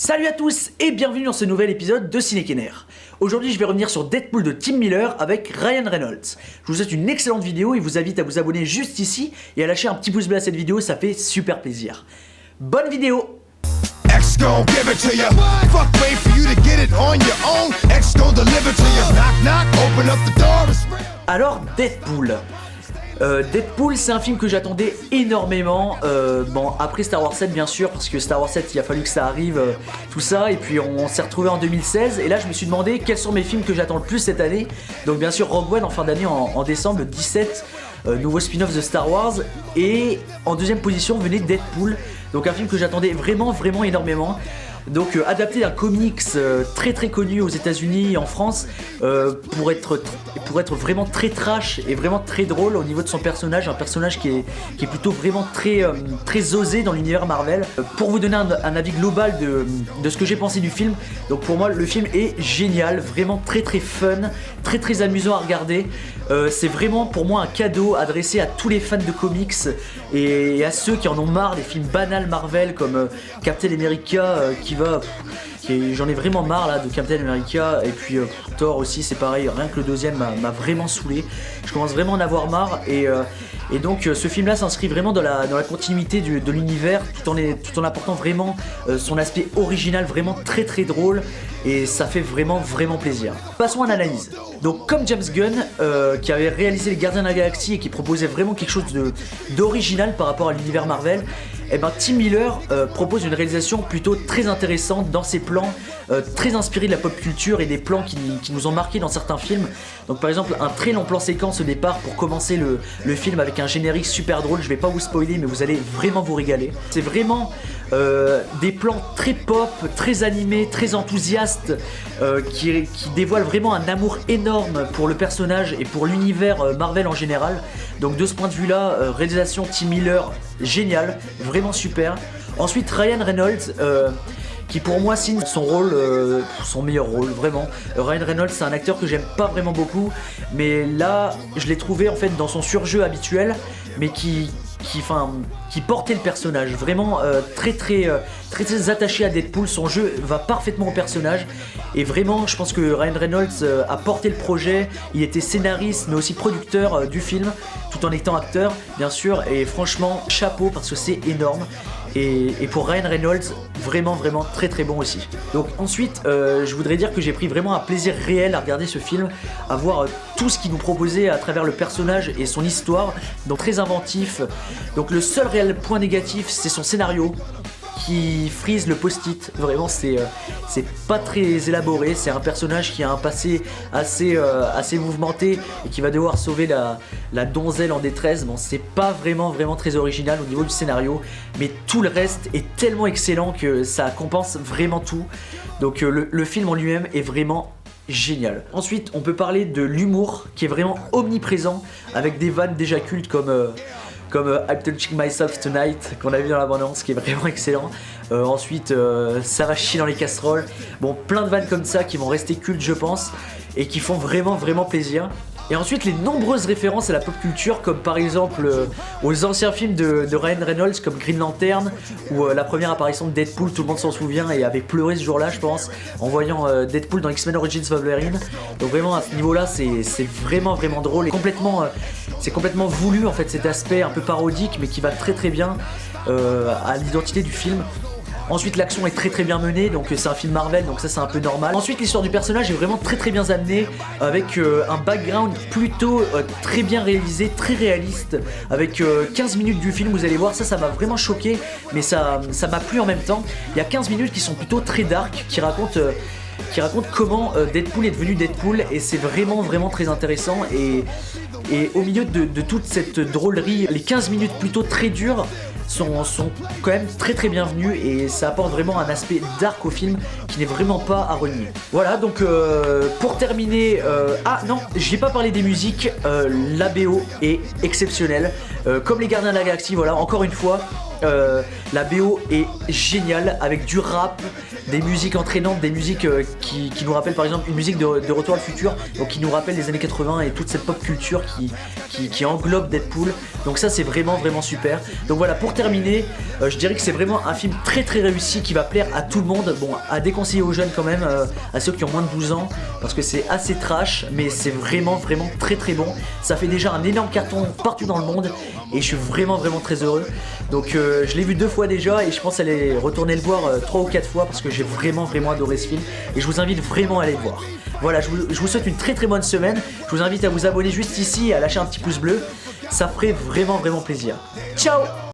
Salut à tous et bienvenue dans ce nouvel épisode de Ciné-Kenner. Aujourd'hui je vais revenir sur Deadpool de Tim Miller avec Ryan Reynolds. Je vous souhaite une excellente vidéo et vous invite à vous abonner juste ici et à lâcher un petit pouce bleu à cette vidéo, ça fait super plaisir. Bonne vidéo! Alors Deadpool. Deadpool, c'est un film que j'attendais énormément, bon après Star Wars 7 bien sûr, parce que Star Wars 7 il a fallu que ça arrive, tout ça, et puis on s'est retrouvé en 2016, et là je me suis demandé quels sont mes films que j'attends le plus cette année. Donc bien sûr Rogue One en fin d'année en décembre, le 17, nouveau spin-off de Star Wars, et en deuxième position venait Deadpool, donc un film que j'attendais vraiment énormément. Donc adapté d'un comics très connu aux États-Unis et en France, pour être vraiment très trash et vraiment très drôle au niveau de son personnage, un personnage qui est plutôt vraiment très osé dans l'univers Marvel. Pour vous donner un avis global de ce que j'ai pensé du film, donc pour moi le film est génial, vraiment très fun, très amusant à regarder. C'est vraiment pour moi un cadeau adressé à tous les fans de comics et à ceux qui en ont marre des films banals Marvel comme Captain America j'en ai vraiment marre là de Captain America, et puis Thor aussi c'est pareil, rien que le deuxième m'a vraiment saoulé, je commence vraiment à en avoir marre, et donc ce film là s'inscrit vraiment dans la continuité de l'univers tout en apportant vraiment son aspect original, vraiment très drôle, et ça fait vraiment plaisir. Passons à l'analyse. Donc comme James Gunn qui avait réalisé les Gardiens de la Galaxie et qui proposait vraiment quelque chose d'original par rapport à l'univers Marvel, et ben Tim Miller propose une réalisation plutôt très intéressante dans ses plans, très inspirés de la pop culture et des plans qui nous ont marqué dans certains films. Donc par exemple un très long plan séquence au départ pour commencer le film avec un générique super drôle, je vais pas vous spoiler mais vous allez vraiment vous régaler. C'est vraiment des plans très pop, très animés, très enthousiastes, qui dévoilent vraiment un amour énorme pour le personnage et pour l'univers Marvel en général. Donc de ce point de vue là, réalisation Tim Miller génial, vraiment super. Ensuite Ryan Reynolds, qui pour moi signe son rôle, son meilleur rôle, vraiment. Ryan Reynolds c'est un acteur que j'aime pas vraiment beaucoup, mais là je l'ai trouvé en fait dans son surjeu habituel, mais qui portait le personnage, vraiment très attaché à Deadpool, son jeu va parfaitement au personnage, et vraiment je pense que Ryan Reynolds a porté le projet, il était scénariste mais aussi producteur du film, tout en étant acteur bien sûr, et franchement chapeau parce que c'est énorme. Et pour Ryan Reynolds, vraiment très bon aussi. Donc ensuite, je voudrais dire que j'ai pris vraiment un plaisir réel à regarder ce film, à voir tout ce qu'il nous proposait à travers le personnage et son histoire, donc très inventif. Donc le seul réel point négatif, c'est son scénario, qui frise le post-it, vraiment c'est pas très élaboré, c'est un personnage qui a un passé assez mouvementé et qui va devoir sauver la donzelle en détresse. Bon, c'est pas vraiment très original au niveau du scénario, mais tout le reste est tellement excellent que ça compense vraiment tout. Donc le film en lui-même est vraiment génial. Ensuite on peut parler de l'humour qui est vraiment omniprésent, avec des vannes déjà cultes comme I'm Touching Myself Tonight qu'on a vu dans la bande-annonce, qui est vraiment excellent. Ensuite ça va chier dans les casseroles, bon plein de vannes comme ça qui vont rester cultes je pense, et qui font vraiment plaisir. Et ensuite les nombreuses références à la pop culture, comme par exemple aux anciens films de Ryan Reynolds comme Green Lantern, ou la première apparition de Deadpool, tout le monde s'en souvient et avait pleuré ce jour-là je pense, en voyant Deadpool dans X-Men Origins Wolverine. Donc vraiment à ce niveau-là c'est vraiment drôle, et c'est complètement voulu en fait, cet aspect un peu parodique mais qui va très bien à l'identité du film. Ensuite l'action est très bien menée, donc c'est un film Marvel donc ça c'est un peu normal. Ensuite l'histoire du personnage est vraiment très bien amenée, avec un background plutôt très bien réalisé, très réaliste, avec 15 minutes du film, vous allez voir, ça m'a vraiment choqué, mais ça m'a plu en même temps. Il y a 15 minutes qui sont plutôt très dark, qui racontent comment Deadpool est devenu Deadpool, et c'est vraiment très intéressant, et au milieu de toute cette drôlerie, les 15 minutes plutôt très dures sont quand même très bienvenus, et ça apporte vraiment un aspect dark au film qui n'est vraiment pas à renier. Voilà, donc pour terminer, ah non, j'ai pas parlé des musiques, la BO est exceptionnelle, comme les Gardiens de la Galaxie, voilà, encore une fois. La BO est géniale avec du rap, des musiques entraînantes, des musiques qui nous rappellent par exemple une musique de Retour à le futur, donc qui nous rappelle les années 80 et toute cette pop culture qui englobe Deadpool. Donc ça c'est vraiment super. Donc voilà, pour terminer, je dirais que c'est vraiment un film très réussi qui va plaire à tout le monde. Bon, à déconseiller aux jeunes quand même, à ceux qui ont moins de 12 ans, parce que c'est assez trash, mais c'est vraiment très bon. Ça fait déjà un énorme carton partout dans le monde et je suis vraiment très heureux. Donc je l'ai vu 2 fois déjà et je pense aller retourner le voir 3 ou 4 fois parce que j'ai vraiment adoré ce film et je vous invite vraiment à aller le voir. Voilà, je vous souhaite une très bonne semaine. Je vous invite à vous abonner juste ici et à lâcher un petit pouce bleu. Ça ferait vraiment plaisir. Ciao!